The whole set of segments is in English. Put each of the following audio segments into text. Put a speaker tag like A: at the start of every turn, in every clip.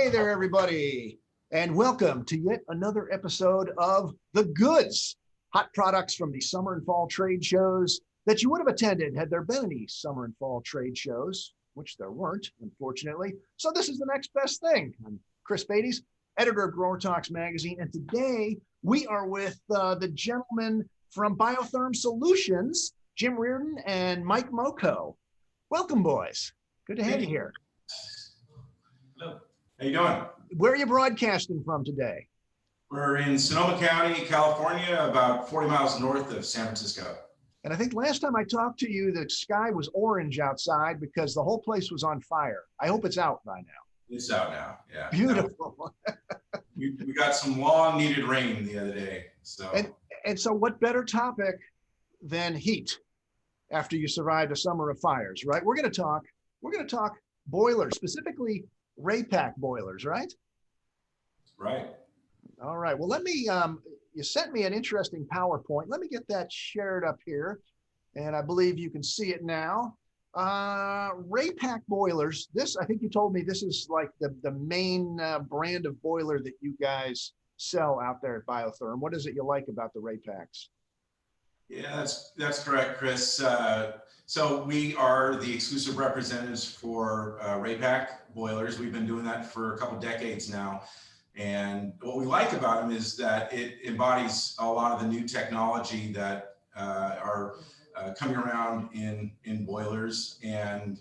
A: Hey there, everybody, and welcome to yet another episode of The Goods, hot products from the summer and fall trade shows that you would have attended had there been any summer and fall trade shows, which there weren't, unfortunately. So this is the next best thing. I'm Chris Beatties, editor of Growertalks magazine, and today we are with the gentlemen from BioTherm Solutions, Jim Rearden and Mike Muchow. Welcome, boys. Good to have you here.
B: Hello. How you doing?
A: Where are you broadcasting from today?
B: We're in Sonoma County, California, about 40 miles north of San Francisco.
A: And I think last time I talked to you, the sky was orange outside because the whole place was on fire. I hope it's out by now.
B: It's out now, yeah.
A: Beautiful.
B: We got some long needed rain the other day.
A: And so what better topic than heat after you survived a summer of fires, right? We're going to talk boilers, specifically Raypak boilers, right?
B: Right.
A: All right. Well, let me, you sent me an interesting PowerPoint. Let me get that shared up here. And I believe you can see it now. Raypak boilers. This, I think you told me this is like the main brand of boiler that you guys sell out there at BioTherm. What is it you like about the Raypaks?
B: Yeah, that's correct, Chris. So we are the exclusive representatives for Raypak boilers. We've been doing that for a couple decades now. And what we like about them is that it embodies a lot of the new technology that are coming around in boilers. And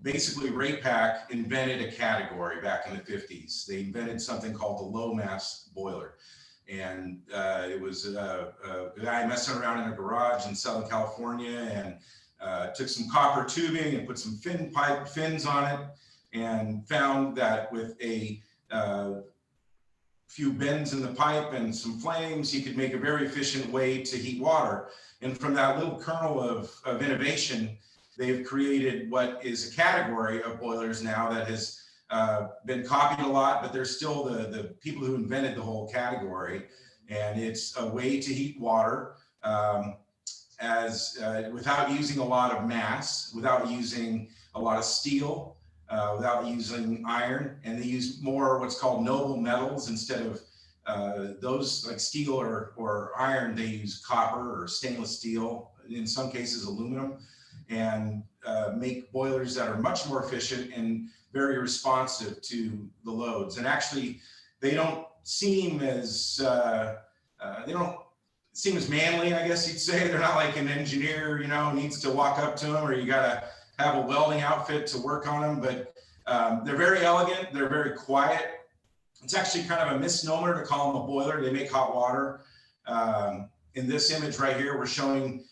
B: basically Raypak invented a category back in the 50s. They invented something called the low mass boiler. And it was a guy messing around in a garage in Southern California and took some copper tubing and put some fins on it and found that with a few bends in the pipe and some flames, he could make a very efficient way to heat water. And from that little kernel of innovation, they've created what is a category of boilers now that has been copied a lot, but they're still the people who invented the whole category. And it's a way to heat water without using a lot of mass, without using a lot of steel, without using iron. And they use more what's called noble metals instead of those like steel or iron. They use copper or stainless steel, in some cases aluminum, and make boilers that are much more efficient and very responsive to the loads. And actually, they don't seem as manly, I guess you'd say. They're not like an engineer, needs to walk up to them, or you gotta have a welding outfit to work on them. But they're very elegant. They're very quiet. It's actually kind of a misnomer to call them a boiler. They make hot water. In this image right here, we're showing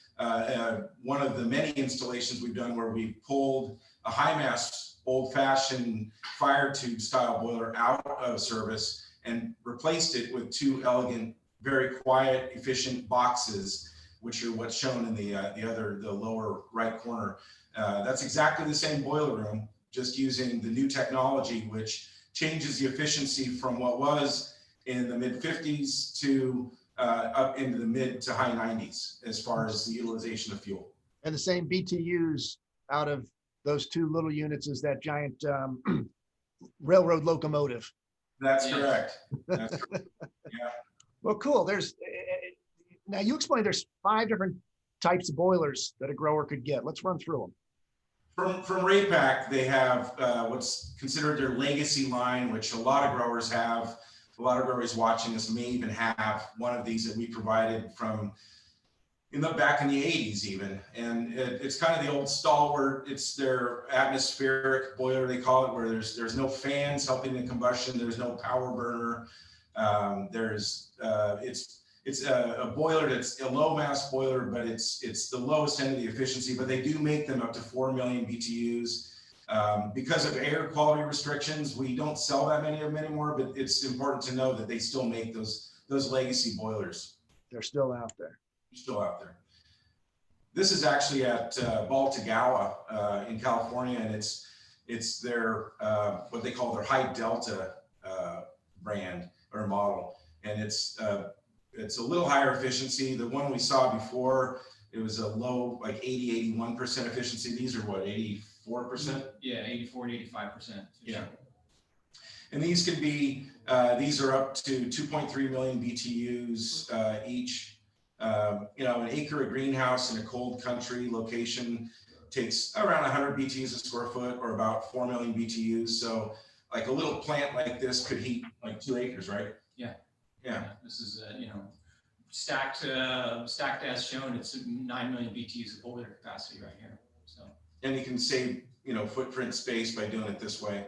B: one of the many installations we've done where we pulled a high mass old-fashioned fire tube style boiler out of service and replaced it with two elegant, very quiet, efficient boxes, which are what's shown in the lower right corner. That's exactly the same boiler room, just using the new technology, which changes the efficiency from what was in the mid 50s to up into the mid to high 90s as far as the utilization of fuel.
A: And the same BTUs out of those two little units as that giant railroad locomotive.
B: That's correct. That's correct. Yeah.
A: Well, cool. Now you explained there's 5 different types of boilers that a grower could get. Let's run through them.
B: From Raypak, they have what's considered their legacy line, which a lot of growers have. A lot of growers watching this may even have one of these that we provided from back in the 80s even. And it's kind of the old stalwart. It's their atmospheric boiler, they call it, where there's no fans helping the combustion. There's no power burner. It's a boiler that's a low mass boiler, but it's the lowest end of the efficiency, but they do make them up to 4 million BTUs. Because of air quality restrictions, we don't sell that many of them anymore, but it's important to know that they still make those legacy boilers.
A: They're still out there.
B: Still out there. This is actually at Baltagawa in California, and it's their what they call their high delta brand or model, and it's a little higher efficiency. The one we saw before, it was a low, like 80-81% efficiency. These are what, 84%?
C: Yeah, 84 to 85%.
B: Yeah. And these can be, these are up to 2.3 million BTUs each. You know, an acre of greenhouse in a cold country location takes around 100 BTUs a square foot, or about 4 million BTUs. So like a little plant like this could heat like 2 acres, right?
C: Yeah.
B: Yeah.
C: This is, you know, stacked as shown, it's 9 million BTUs of boiler capacity right here. So. And
B: you can save, you know, footprint space by doing it this way.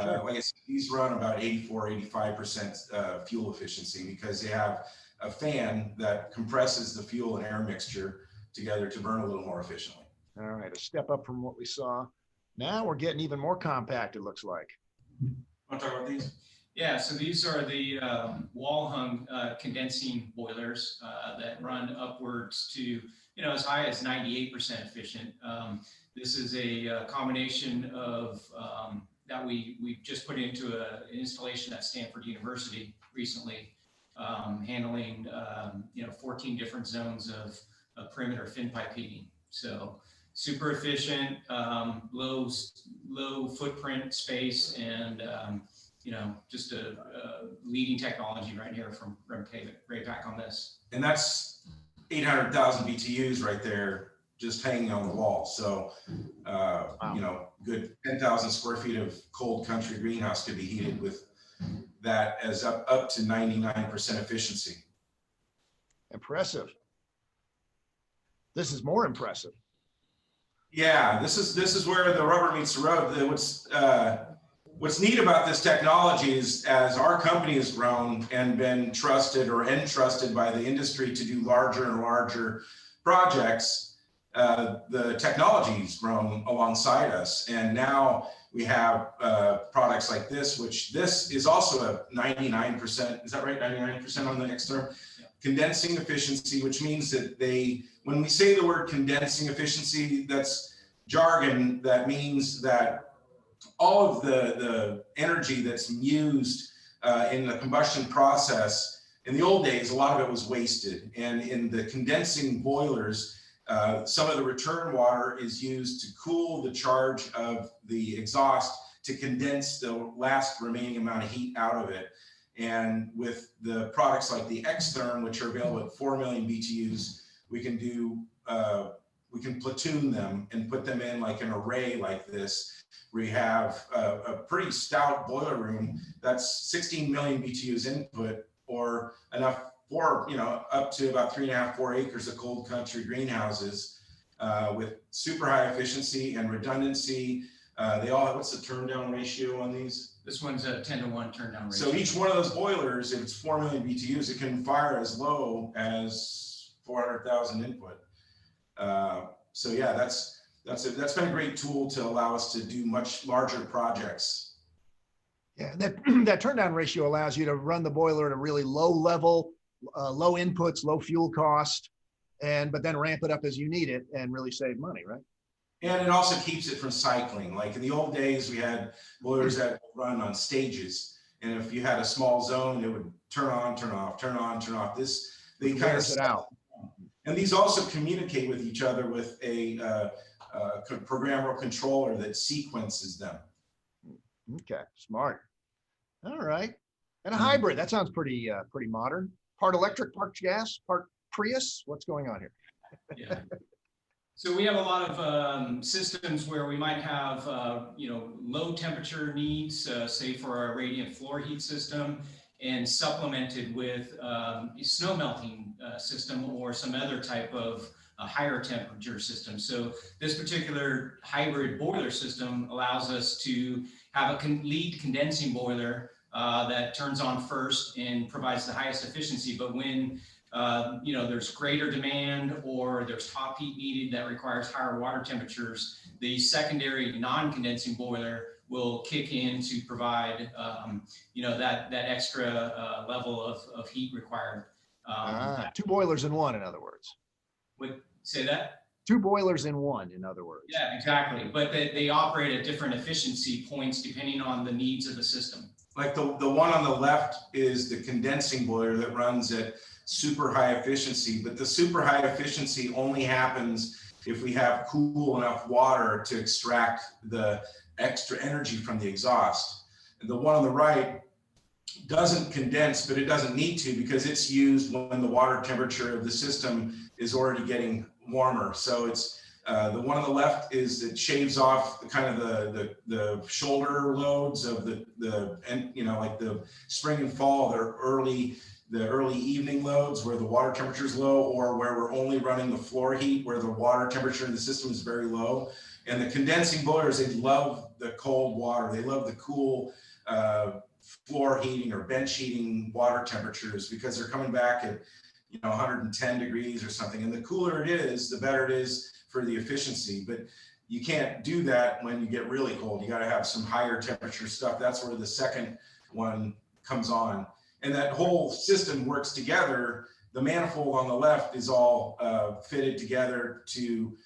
A: Sure.
B: Like I said, these run about 85% fuel efficiency, because they have a fan that compresses the fuel and air mixture together to burn a little more efficiently.
A: All right, a step up from what we saw. Now we're getting even more compact, it looks like.
B: Want to talk about these?
C: Yeah, so these are the wall-hung condensing boilers that run upwards to, you know, as high as 98% efficient. This is a combination of that we just put into an installation at Stanford University recently, handling 14 different zones of perimeter fin pipe heating. So super efficient, low footprint space, and just a leading technology right here from Raypak on this.
B: And that's 800,000 BTUs right there, just hanging on the wall. So, wow. Good 10,000 square feet of cold country greenhouse could be heated with that as up to 99% efficiency.
A: Impressive. This is more impressive.
B: Yeah, this is where the rubber meets the road. What's neat about this technology is, as our company has grown and been trusted or entrusted by the industry to do larger and larger projects, the technology's grown alongside us. And now we have products like this, which this is also a 99%, is that right? 99% on the X-Therm? Yeah. Condensing efficiency, which means that when we say the word condensing efficiency, that's jargon that means that all of the energy that's used in the combustion process, in the old days, a lot of it was wasted. And in the condensing boilers, some of the return water is used to cool the charge of the exhaust to condense the last remaining amount of heat out of it. And with the products like the X-Therm, which are available at 4 million BTUs, we can platoon them and put them in like an array like this. We have a pretty stout boiler room that's 16 million BTUs input, or enough for, up to about 3.5, 4 acres of cold country greenhouses with super high efficiency and redundancy. They all have, what's the turn down ratio on these?
C: This one's a 10-to-1 turn down ratio.
B: So each one of those boilers, if it's 4 million BTUs, it can fire as low as 400,000 input. So yeah, that's been a great tool to allow us to do much larger projects.
A: Yeah, that turn down ratio allows you to run the boiler at a really low level, low inputs, low fuel cost, but then ramp it up as you need it and really save money, right?
B: And it also keeps it from cycling. Like in the old days, we had boilers that would run on stages, and if you had a small zone, it would turn on, turn off, turn on, turn off. They kind of
A: it out.
B: And these also communicate with each other with a programmable controller that sequences them.
A: Okay, smart. All right, and a hybrid. That sounds pretty modern. Part electric, part gas, part Prius. What's going on here?
C: Yeah. So we have a lot of systems where we might have low temperature needs, say for our radiant floor heat system, and supplemented with a snow melting system or some other type of higher temperature system. So this particular hybrid boiler system allows us to have a lead condensing boiler that turns on first and provides the highest efficiency. But when there's greater demand or there's top heat needed that requires higher water temperatures, the secondary non-condensing boiler will kick in to provide that extra level of heat required.
A: 2 boilers in one, in other words.
C: Would say that?
A: 2 boilers in one, in other words.
C: Yeah, exactly. But they operate at different efficiency points depending on the needs of the system.
B: Like the one on the left is the condensing boiler that runs at super high efficiency, but the super high efficiency only happens if we have cool enough water to extract the extra energy from the exhaust. The one on the right doesn't condense, but it doesn't need to because it's used when the water temperature of the system is already getting warmer. So it's the one on the left is that shaves off the kind of the shoulder loads of the and like the spring and fall, the early evening loads where the water temperature is low, or where we're only running the floor heat where the water temperature in the system is very low. And the condensing boilers, they love the cold water. They love the cool floor heating or bench heating water temperatures because they're coming back at 110 degrees or something. And the cooler it is, the better it is for the efficiency. But you can't do that when you get really cold. You got to have some higher temperature stuff. That's where the second one comes on. And that whole system works together. The manifold on the left is all fitted together to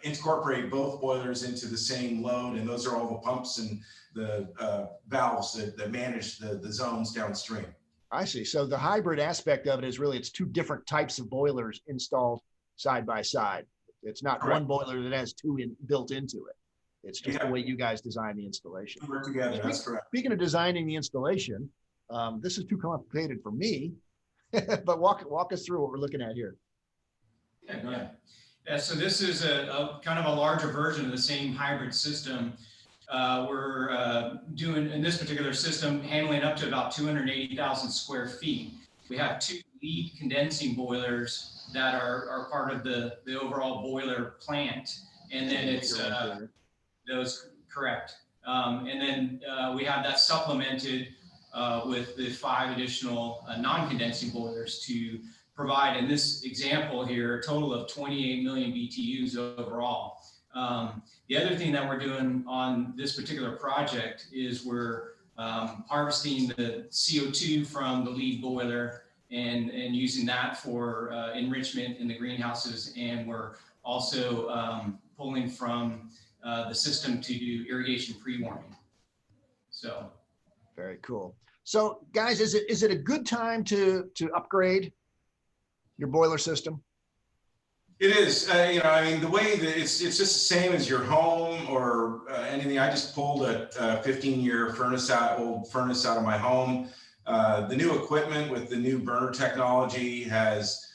B: incorporate both boilers into the same load. And those are all the pumps and the valves that manage the zones downstream.
A: I see. So the hybrid aspect of it is really, it's two different types of boilers installed side by side. It's not
B: Correct.
A: One boiler that has two built into it. It's just the way you guys design the installation.
B: We work together, that's correct.
A: Speaking of designing the installation, this is too complicated for me, but walk us through what we're looking at here.
C: Yeah, so this is a kind of a larger version of the same hybrid system. We're doing, in this particular system, handling up to about 280,000 square feet. We have two lead condensing boilers that are part of the overall boiler plant. And then it's those, correct. And then we have that supplemented with the 5 additional non-condensing boilers to provide, in this example here, a total of 28 million BTUs overall. The other thing that we're doing on this particular project is we're harvesting the CO2 from the lead boiler and using that for enrichment in the greenhouses. And we're also pulling from the system to do irrigation pre-warming. So.
A: Very cool. So guys, is it a good time to upgrade your boiler system?
B: It is, I mean, the way that it's just the same as your home or anything. I just pulled a 15-year old furnace out of my home. The new equipment with the new burner technology has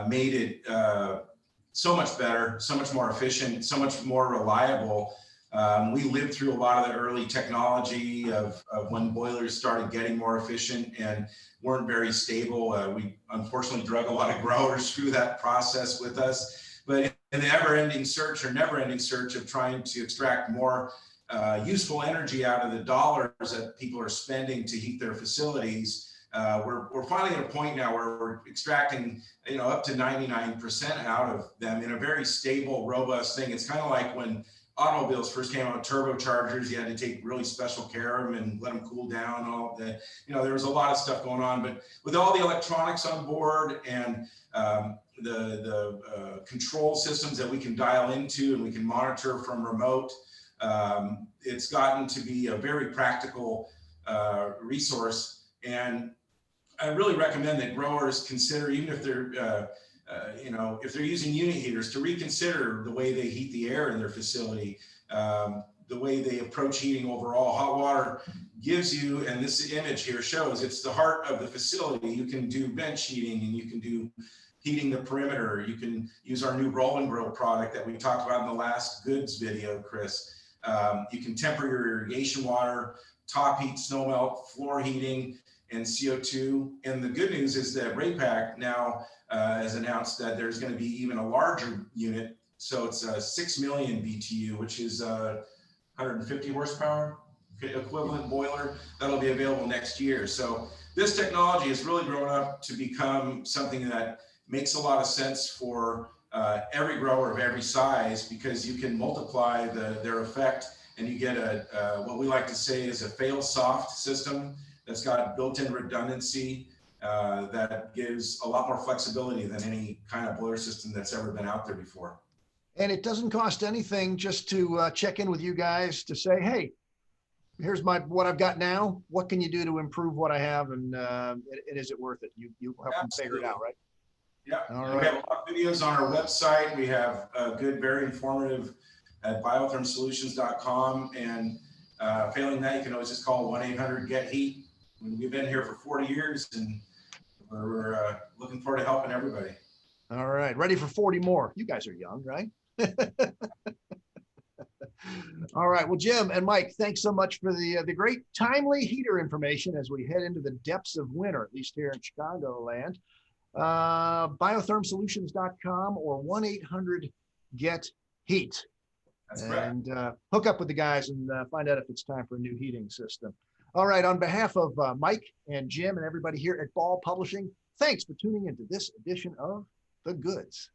B: made it so much better, so much more efficient, so much more reliable. We lived through a lot of the early technology of when boilers started getting more efficient and weren't very stable. We unfortunately drug a lot of growers through that process with us. But in the never-ending search of trying to extract more useful energy out of the dollars that people are spending to heat their facilities, we're finally at a point now where we're extracting, up to 99% out of them in a very stable, robust thing. It's kind of like when automobiles first came out, turbochargers, you had to take really special care of them and let them cool down. All that, there was a lot of stuff going on. But with all the electronics on board and the control systems that we can dial into and we can monitor from remote, it's gotten to be a very practical resource. And I really recommend that growers consider, even if they're if they're using unit heaters, to reconsider the way they heat the air in their facility, the way they approach heating overall. Hot water gives you, and this image here shows, it's the heart of the facility. You can do bench heating and you can do heating the perimeter. You can use our new roll and grill product that we talked about in the last goods video, Chris. You can temper your irrigation water, top heat, snow melt, floor heating, and CO2. And the good news is that Raypak now has announced that there's going to be even a larger unit. So it's a 6 million BTU, which is 150 horsepower equivalent boiler that'll be available next year. So this technology has really grown up to become something that makes a lot of sense for every grower of every size, because you can multiply their effect and you get what we like to say is a fail-soft system that's got built-in redundancy that gives a lot more flexibility than any kind of boiler system that's ever been out there before.
A: And it doesn't cost anything just to check in with you guys to say, hey, here's what I've got now. What can you do to improve what I have? And is it worth it? You help them figure it out, right?
B: Yeah.
A: All
B: right. We have a lot of videos on our website. We have good, very informative at biothermsolutions.com. And Failing that, you can always just call 1-800-GET-HEAT. We've been here for 40 years, and we're looking forward to helping everybody.
A: All right, ready for 40 more. You guys are young, right? All right, well, Jim and Mike, thanks so much for the great timely heater information as we head into the depths of winter, at least here in Chicagoland. BioThermSolutions.com or 1-800-GET-HEAT.
B: That's correct.
A: And hook up with the guys and find out if it's time for a new heating system. All right, on behalf of Mike and Jim and everybody here at Ball Publishing, thanks for tuning into this edition of The Goods.